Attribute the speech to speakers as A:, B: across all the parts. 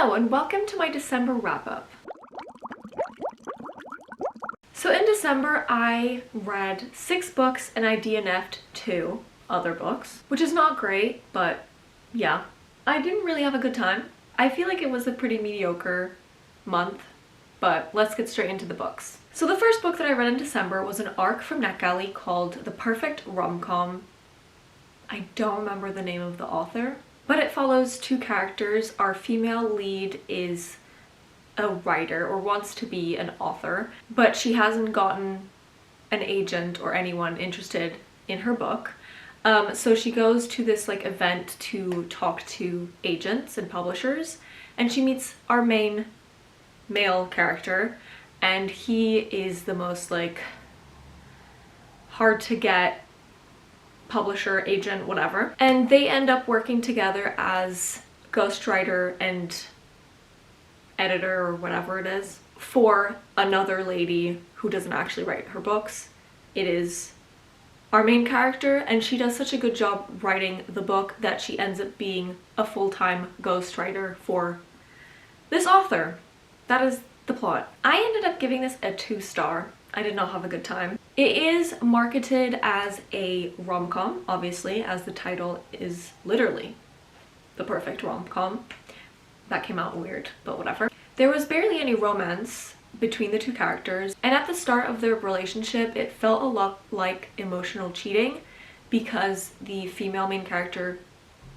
A: Hello and welcome to my December wrap-up. So in December I read 6 books and I DNF'd 2 other books, which is not great, but yeah. I didn't really have a good time. I feel like it was a pretty mediocre month, but let's get straight into the books. So the first book that I read in December was an arc from NetGalley called The Perfect Rom-Com. I don't remember the name of the author, but it follows 2 characters. Our female lead is a writer or wants to be an author, but she hasn't gotten an agent or anyone interested in her book. So she goes to this event to talk to agents and publishers, and she meets our main male character, and he is the most hard to get publisher, agent, whatever. And they end up working together as ghostwriter and editor or whatever it is for another lady who doesn't actually write her books. It is our main character, and she does such a good job writing the book that she ends up being a full-time ghostwriter for this author. That is the plot. I ended up giving this a 2-star. I did not have a good time. It is marketed as a rom-com, obviously, as the title is literally The Perfect Rom-Com. That came out weird, but whatever. There was barely any romance between the 2 characters, and at the start of their relationship it felt a lot like emotional cheating because the female main character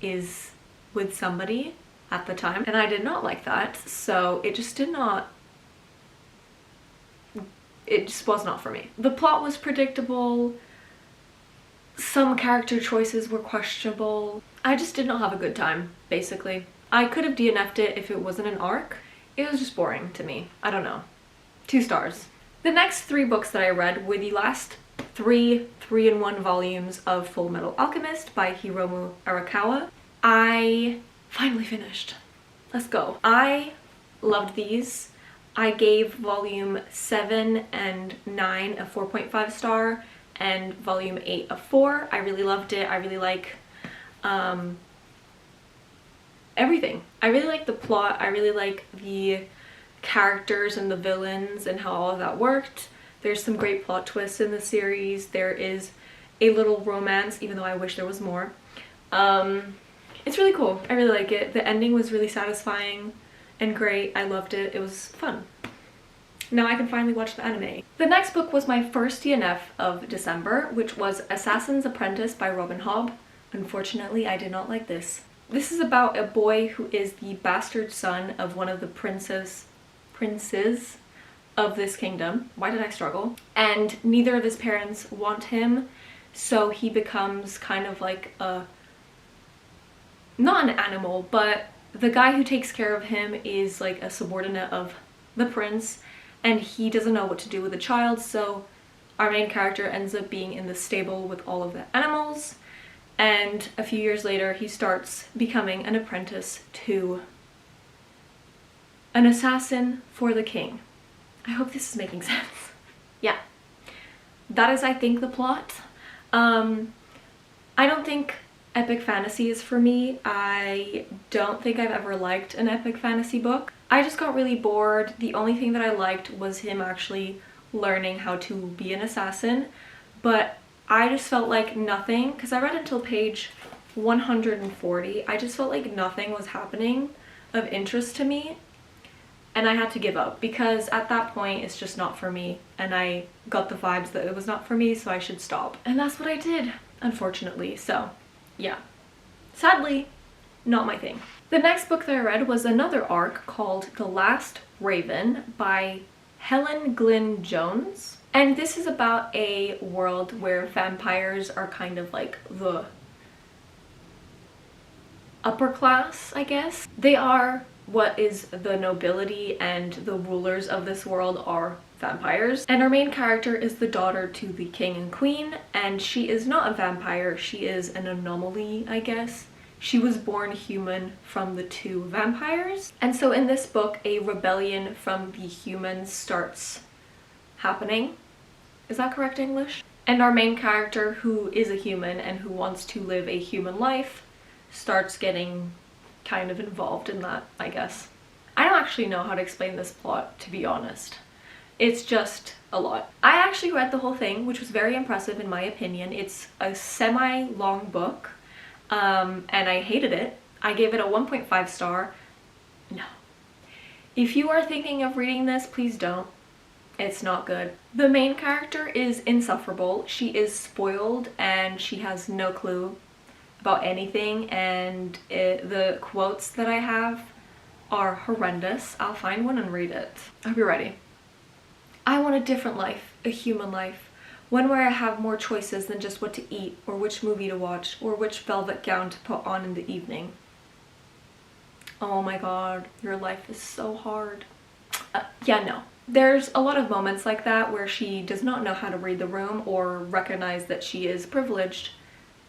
A: is with somebody at the time, and I did not like that, so it just was not for me. The plot was predictable, some character choices were questionable. I just did not have a good time, basically. I could have DNF'd it if it wasn't an arc. It was just boring to me. I don't know. 2 stars. The next 3 books that I read were the last 3 3-in-1 volumes of Fullmetal Alchemist by Hiromu Arakawa. I finally finished. Let's go. I loved these. I gave volume 7 and 9 a 4.5 star and volume 8 a 4. I really loved it. I really like everything. I really like the plot. I really like the characters and the villains and how all of that worked. There's some great plot twists in the series. There is a little romance, even though I wish there was more. It's really cool. I really like it. The ending was really satisfying and great. I loved it. It was fun. Now I can finally watch the anime. The next book was my first DNF of December, which was Assassin's Apprentice by Robin Hobb. Unfortunately, I did not like this. This is about a boy who is the bastard son of one of the princes of this kingdom. Why did I struggle? And neither of his parents want him, so he becomes kind of like not an animal, but the guy who takes care of him is like a subordinate of the prince, and he doesn't know what to do with the child, so our main character ends up being in the stable with all of the animals, and a few years later he starts becoming an apprentice to an assassin for the king. I hope this is making sense. Yeah. That is, I think, the plot. I don't think epic fantasy is for me. I don't think I've ever liked an epic fantasy book. I just got really bored. The only thing that I liked was him actually learning how to be an assassin, but I just felt like nothing, because I read until page 140, I just felt like nothing was happening of interest to me, and I had to give up because at that point it's just not for me, and I got the vibes that it was not for me, so I should stop. And that's what I did, unfortunately. So yeah, sadly, not my thing. The next book that I read was another arc called The Last Raven by Helen Glynn Jones. And this is about a world where vampires are kind of like the upper class, I guess. They are what is the nobility, and the rulers of this world are vampires. And our main character is the daughter to the king and queen, and she is not a vampire, she is an anomaly, I guess. She was born human from the 2 vampires. And so in this book, a rebellion from the humans starts happening. Is that correct English? And our main character, who is a human and who wants to live a human life, starts getting kind of involved in that, I guess. I don't actually know how to explain this plot, to be honest. It's just a lot. I actually read the whole thing, which was very impressive in my opinion. It's a semi-long book, and I hated it. I gave it a 1.5 star. No. If you are thinking of reading this, please don't. It's not good. The main character is insufferable. She is spoiled and she has no clue about anything, and the quotes that I have are horrendous. I'll find one and read it. I hope you're ready. I want a different life, a human life. One where I have more choices than just what to eat, or which movie to watch, or which velvet gown to put on in the evening. Oh my god, your life is so hard. Yeah, no. There's a lot of moments like that where she does not know how to read the room or recognize that she is privileged.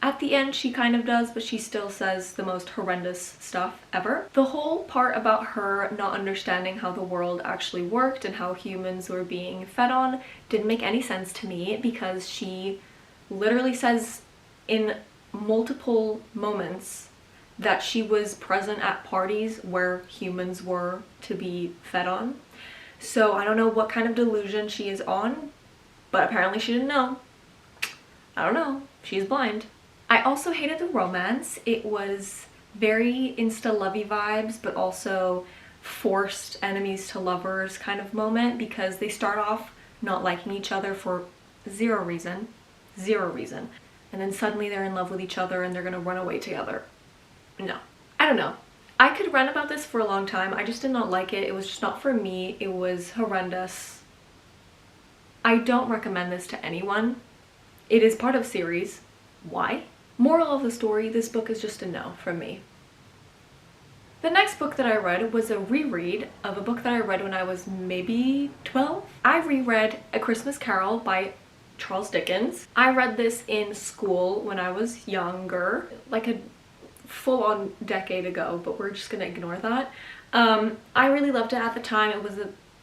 A: At the end she kind of does, but she still says the most horrendous stuff ever. The whole part about her not understanding how the world actually worked and how humans were being fed on didn't make any sense to me, because she literally says in multiple moments that she was present at parties where humans were to be fed on. So I don't know what kind of delusion she is on, but apparently she didn't know. I don't know. She's blind. I also hated the romance. It was very insta-lovey vibes, but also forced enemies to lovers kind of moment, because they start off not liking each other for zero reason. Zero reason. And then suddenly they're in love with each other and they're gonna run away together. No. I don't know. I could rant about this for a long time. I just did not like it. It was just not for me. It was horrendous. I don't recommend this to anyone. It is part of series. Why? Moral of the story, this book is just a no from me. The next book that I read was a reread of a book that I read when I was maybe 12. I reread A Christmas Carol by Charles Dickens. I read this in school when I was younger, like a full-on decade ago, but we're just gonna ignore that. I really loved it at the time.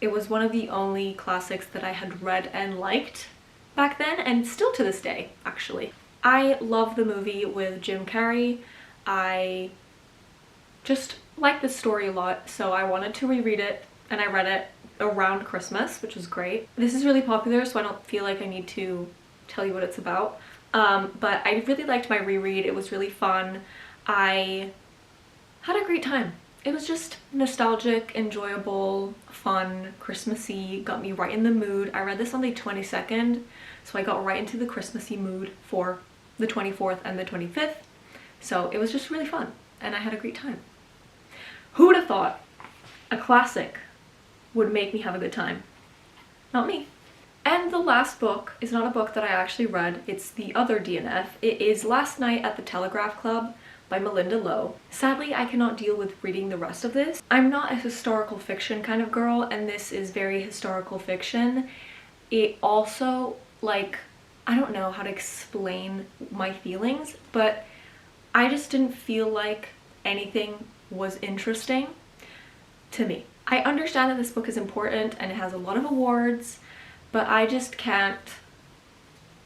A: It was one of the only classics that I had read and liked back then, and still to this day, actually. I love the movie with Jim Carrey. I just like the story a lot, so I wanted to reread it, and I read it around Christmas, which was great. This is really popular, so I don't feel like I need to tell you what it's about. But I really liked my reread. It was really fun. I had a great time. It was just nostalgic, enjoyable, fun, Christmassy, got me right in the mood. I read this on the 22nd, so I got right into the Christmassy mood for the 24th and the 25th. So it was just really fun, and I had a great time. Who would have thought a classic would make me have a good time? Not me. And the last book is not a book that I actually read, it's the other DNF. It is Last Night at the Telegraph Club by Malinda Lo. Sadly, I cannot deal with reading the rest of this. I'm not a historical fiction kind of girl, and this is very historical fiction. It also, like, I don't know how to explain my feelings, but I just didn't feel like anything was interesting to me. I understand that this book is important and it has a lot of awards, but I just can't,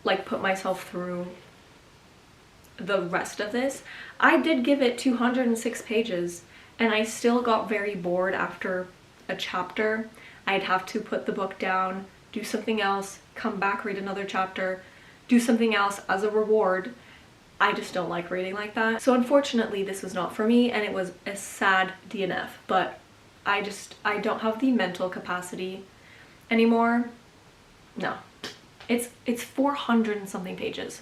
A: like, put myself through the rest of this. I did give it 206 pages and I still got very bored after a chapter. I'd have to put the book down, do something else, come back, read another chapter, do something else as a reward. I just don't like reading like that. So unfortunately this was not for me, and it was a sad DNF, but I don't have the mental capacity anymore. No. It's 400 and something pages.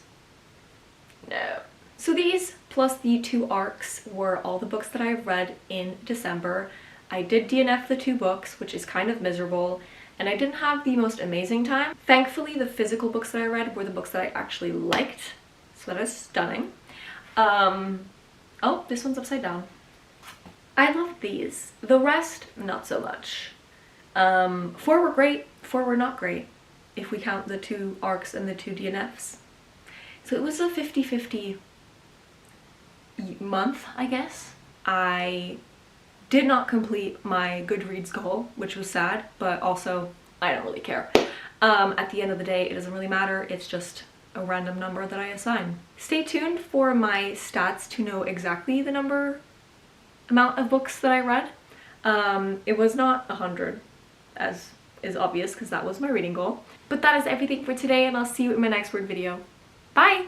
A: No. So these plus the 2 arcs were all the books that I read in December. I did DNF the 2 books, which is kind of miserable, and I didn't have the most amazing time. Thankfully, the physical books that I read were the books that I actually liked, so that is stunning. Oh, this one's upside down. I love these. The rest, not so much. 4 were great, 4 were not great, if we count the 2 arcs and the 2 DNFs. So it was a 50-50 month, I guess. I did not complete my Goodreads goal, which was sad, but also I don't really care. At the end of the day, it doesn't really matter. It's just a random number that I assign. Stay tuned for my stats to know exactly the amount of books that I read. It was not 100, as is obvious because that was my reading goal. But that is everything for today, and I'll see you in my next word video. Bye!